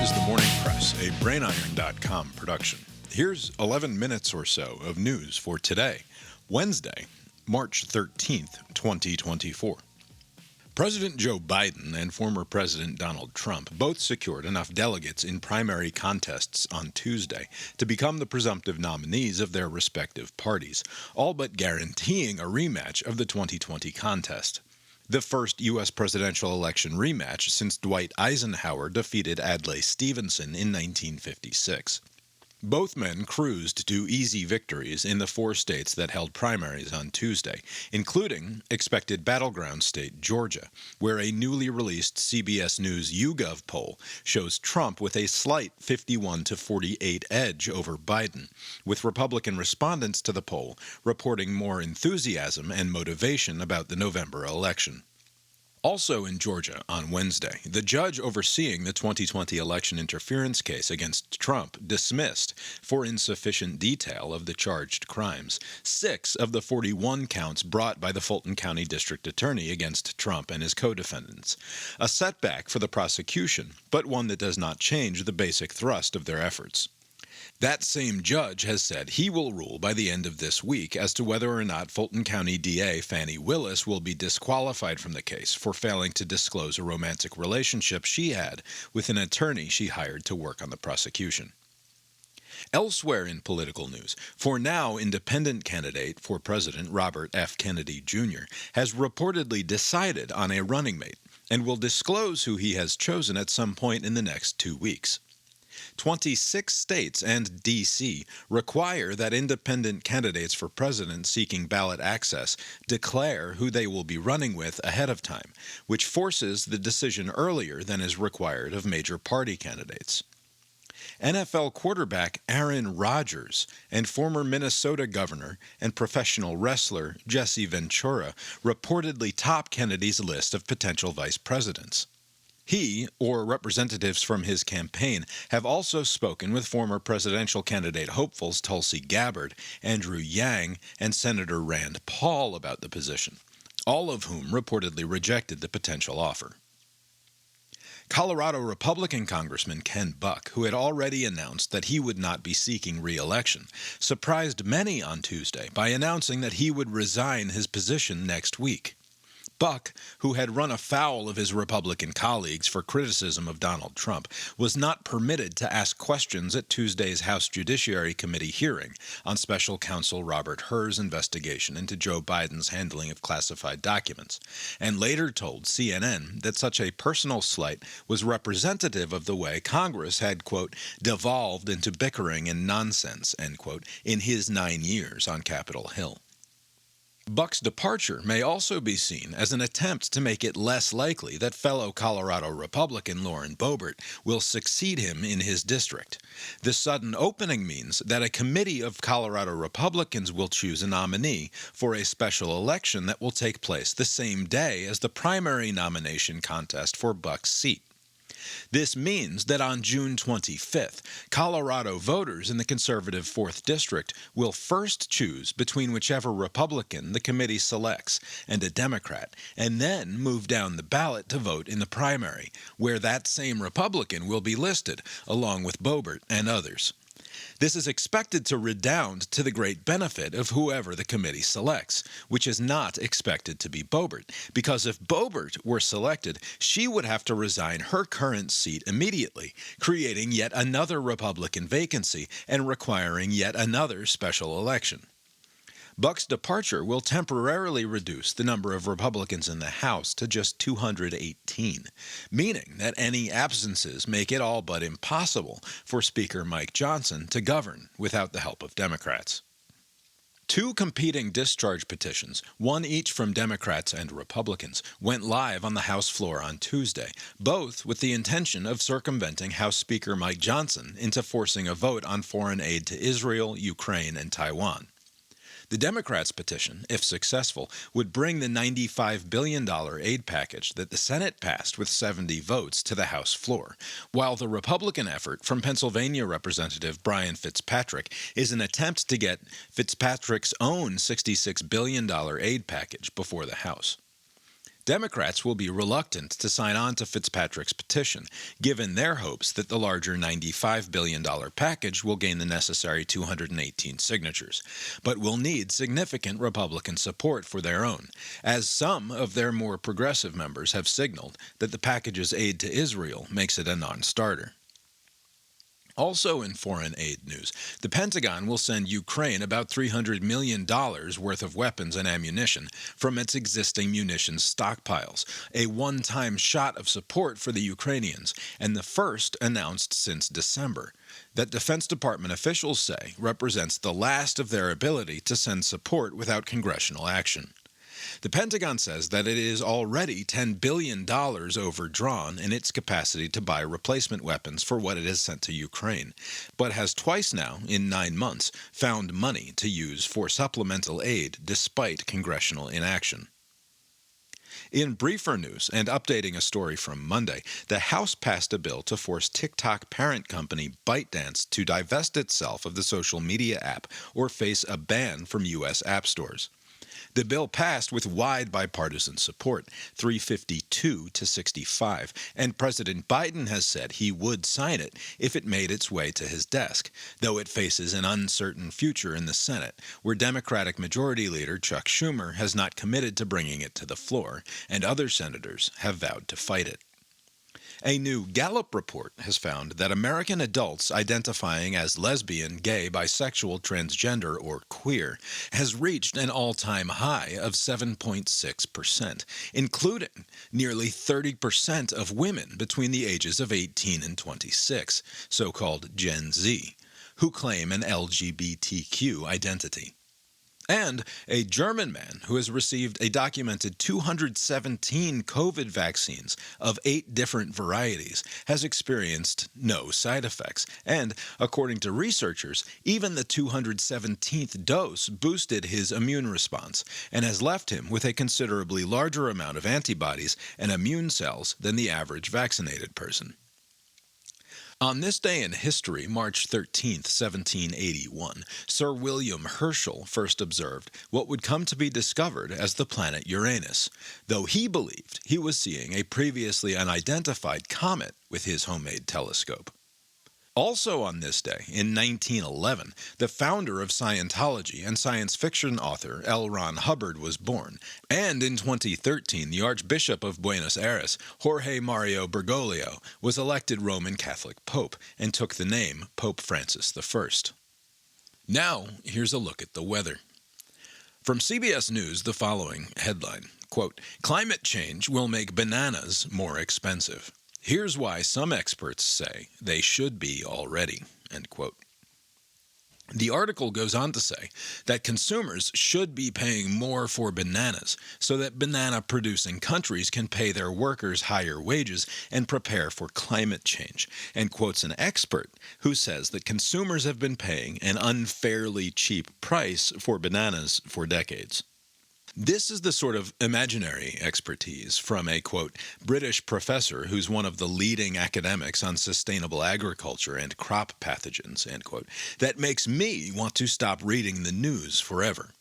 is The Morning Press, a BrainIron.com production. Here's 11 minutes or so of news for today, Wednesday, March 13th, 2024. President Joe Biden and former President Donald Trump both secured enough delegates in primary contests on Tuesday to become the presumptive nominees of their respective parties, all but guaranteeing a rematch of the 2020 contest. The first U.S. presidential election rematch since Dwight Eisenhower defeated Adlai Stevenson in 1956. Both men cruised to easy victories in the 4 states that held primaries on Tuesday, including expected battleground state Georgia, where a newly released CBS News YouGov poll shows Trump with a slight 51-48 edge over Biden, with Republican respondents to the poll reporting more enthusiasm and motivation about the November election. Also in Georgia on Wednesday, the judge overseeing the 2020 election interference case against Trump dismissed, for insufficient detail of the charged crimes, 6 of the 41 counts brought by the Fulton County District Attorney against Trump and his co-defendants. A setback for the prosecution, but one that does not change the basic thrust of their efforts. That same judge has said he will rule by the end of this week as to whether or not Fulton County DA Fani Willis will be disqualified from the case for failing to disclose a romantic relationship she had with an attorney she hired to work on the prosecution. Elsewhere in political news, for now independent candidate for president Robert F. Kennedy Jr. has reportedly decided on a running mate and will disclose who he has chosen at some point in the next 2 weeks. 26 states and D.C. require that independent candidates for president seeking ballot access declare who they will be running with ahead of time, which forces the decision earlier than is required of major party candidates. NFL quarterback Aaron Rodgers and former Minnesota governor and professional wrestler Jesse Ventura reportedly top Kennedy's list of potential vice presidents. He, or representatives from his campaign, have also spoken with former presidential candidate hopefuls Tulsi Gabbard, Andrew Yang, and Senator Rand Paul about the position, all of whom reportedly rejected the potential offer. Colorado Republican Congressman Ken Buck, who had already announced that he would not be seeking re-election, surprised many on Tuesday by announcing that he would resign his position next week. Buck, who had run afoul of his Republican colleagues for criticism of Donald Trump, was not permitted to ask questions at Tuesday's House Judiciary Committee hearing on Special Counsel Robert Hur's investigation into Joe Biden's handling of classified documents, and later told CNN that such a personal slight was representative of the way Congress had, quote, devolved into bickering and nonsense, end quote, in his 9 years on Capitol Hill. Buck's departure may also be seen as an attempt to make it less likely that fellow Colorado Republican Lauren Boebert will succeed him in his district. The sudden opening means that a committee of Colorado Republicans will choose a nominee for a special election that will take place the same day as the primary nomination contest for Buck's seat. This means that on June 25th, Colorado voters in the conservative 4th District will first choose between whichever Republican the committee selects and a Democrat, and then move down the ballot to vote in the primary, where that same Republican will be listed, along with Boebert and others. This is expected to redound to the great benefit of whoever the committee selects, which is not expected to be Boebert, because if Boebert were selected, she would have to resign her current seat immediately, creating yet another Republican vacancy and requiring yet another special election. Buck's departure will temporarily reduce the number of Republicans in the House to just 218, meaning that any absences make it all but impossible for Speaker Mike Johnson to govern without the help of Democrats. 2 competing discharge petitions, one each from Democrats and Republicans, went live on the House floor on Tuesday, both with the intention of circumventing House Speaker Mike Johnson into forcing a vote on foreign aid to Israel, Ukraine, and Taiwan. The Democrats' petition, if successful, would bring the $95 billion aid package that the Senate passed with 70 votes to the House floor, while the Republican effort from Pennsylvania Representative Brian Fitzpatrick is an attempt to get Fitzpatrick's own $66 billion aid package before the House. Democrats will be reluctant to sign on to Fitzpatrick's petition, given their hopes that the larger $95 billion package will gain the necessary 218 signatures, but will need significant Republican support for their own, as some of their more progressive members have signaled that the package's aid to Israel makes it a non-starter. Also in foreign aid news, the Pentagon will send Ukraine about $300 million worth of weapons and ammunition from its existing munitions stockpiles, a one-time shot of support for the Ukrainians, and the first announced since December, that Defense Department officials say represents the last of their ability to send support without congressional action. The Pentagon says that it is already $10 billion overdrawn in its capacity to buy replacement weapons for what it has sent to Ukraine, but has twice now, in 9 months, found money to use for supplemental aid despite congressional inaction. In briefer news, and updating a story from Monday, the House passed a bill to force TikTok parent company ByteDance to divest itself of the social media app or face a ban from U.S. app stores. The bill passed with wide bipartisan support, 352 to 65, and President Biden has said he would sign it if it made its way to his desk, though it faces an uncertain future in the Senate, where Democratic Majority Leader Chuck Schumer has not committed to bringing it to the floor, and other senators have vowed to fight it. A new Gallup report has found that American adults identifying as lesbian, gay, bisexual, transgender, or queer has reached an all-time high of 7.6%, including nearly 30% of women between the ages of 18 and 26, so-called Gen Z, who claim an LGBTQ identity. And a German man who has received a documented 217 COVID vaccines of 8 different varieties has experienced no side effects. And, according to researchers, even the 217th dose boosted his immune response and has left him with a considerably larger amount of antibodies and immune cells than the average vaccinated person. On this day in history, March 13, 1781, Sir William Herschel first observed what would come to be discovered as the planet Uranus, though he believed he was seeing a previously unidentified comet with his homemade telescope. Also on this day, in 1911, the founder of Scientology and science fiction author L. Ron Hubbard was born, and in 2013, the Archbishop of Buenos Aires, Jorge Mario Bergoglio, was elected Roman Catholic Pope and took the name Pope Francis I. Now, here's a look at the weather. From CBS News, the following headline, quote, "Climate change will make bananas more expensive. Here's why some experts say they should be already," end quote. The article goes on to say that consumers should be paying more for bananas so that banana-producing countries can pay their workers higher wages and prepare for climate change, and quotes an expert who says that consumers have been paying an unfairly cheap price for bananas for decades. This is the sort of imaginary expertise from a, quote, British professor who's one of the leading academics on sustainable agriculture and crop pathogens, end quote, that makes me want to stop reading the news forever.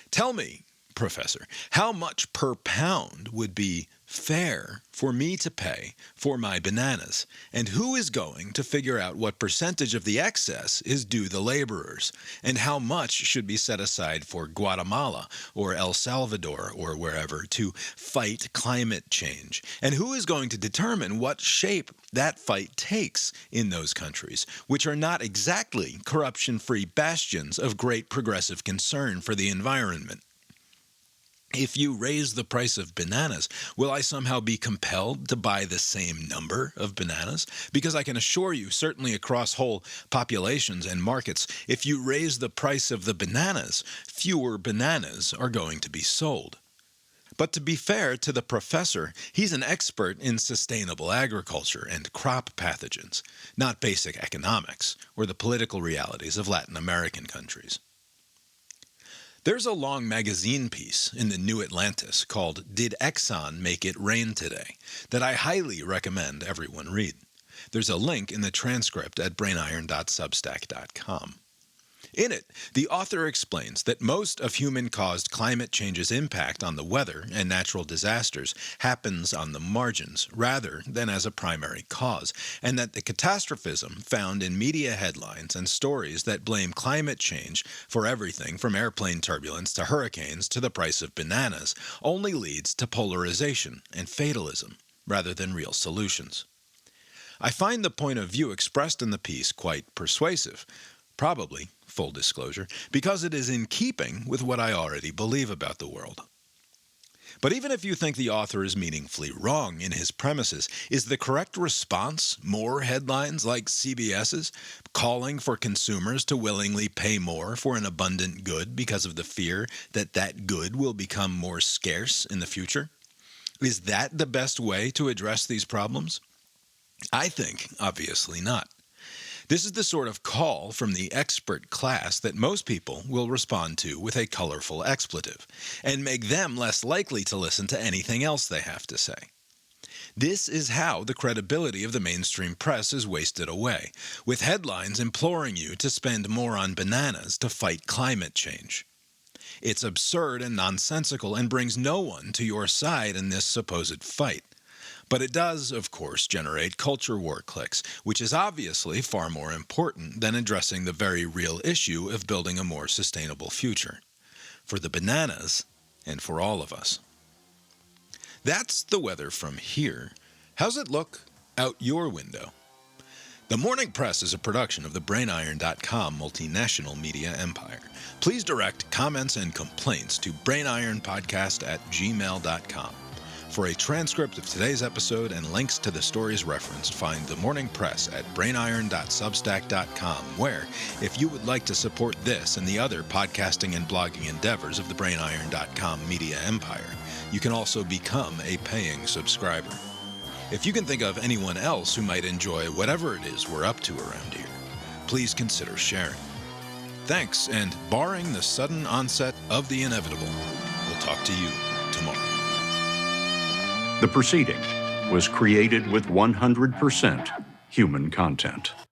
Tell me, Professor, how much per pound would be fair for me to pay for my bananas, and who is going to figure out what percentage of the excess is due the laborers, and how much should be set aside for Guatemala or El Salvador or wherever to fight climate change, and who is going to determine what shape that fight takes in those countries, which are not exactly corruption-free bastions of great progressive concern for the environment. If you raise the price of bananas, will I somehow be compelled to buy the same number of bananas? Because I can assure you, certainly across whole populations and markets, if you raise the price of the bananas, fewer bananas are going to be sold. But to be fair to the professor, he's an expert in sustainable agriculture and crop pathogens, not basic economics or the political realities of Latin American countries. There's a long magazine piece in the New Atlantis called "Did Exxon Make It Rain Today?" that I highly recommend everyone read. There's a link in the transcript at brainiron.substack.com. In it, the author explains that most of human-caused climate change's impact on the weather and natural disasters happens on the margins rather than as a primary cause, and that the catastrophism found in media headlines and stories that blame climate change for everything from airplane turbulence to hurricanes to the price of bananas only leads to polarization and fatalism rather than real solutions. I find the point of view expressed in the piece quite persuasive, probably, full disclosure, because it is in keeping with what I already believe about the world. But even if you think the author is meaningfully wrong in his premises, is the correct response more headlines like CBS's, calling for consumers to willingly pay more for an abundant good because of the fear that that good will become more scarce in the future? Is that the best way to address these problems? I think, obviously not. This is the sort of call from the expert class that most people will respond to with a colorful expletive, and make them less likely to listen to anything else they have to say. This is how the credibility of the mainstream press is wasted away, with headlines imploring you to spend more on bananas to fight climate change. It's absurd and nonsensical and brings no one to your side in this supposed fight. But it does, of course, generate culture war clicks, which is obviously far more important than addressing the very real issue of building a more sustainable future. For the bananas, and for all of us. That's the weather from here. How's it look out your window? The Morning Press is a production of the BrainIron.com multinational media empire. Please direct comments and complaints to brainironpodcast@gmail.com. For a transcript of today's episode and links to the stories referenced, find The Morning Press at brainiron.substack.com, where, if you would like to support this and the other podcasting and blogging endeavors of the brainiron.com media empire, you can also become a paying subscriber. If you can think of anyone else who might enjoy whatever it is we're up to around here, please consider sharing. Thanks, and barring the sudden onset of the inevitable, we'll talk to you tomorrow. The proceeding was created with 100% human content.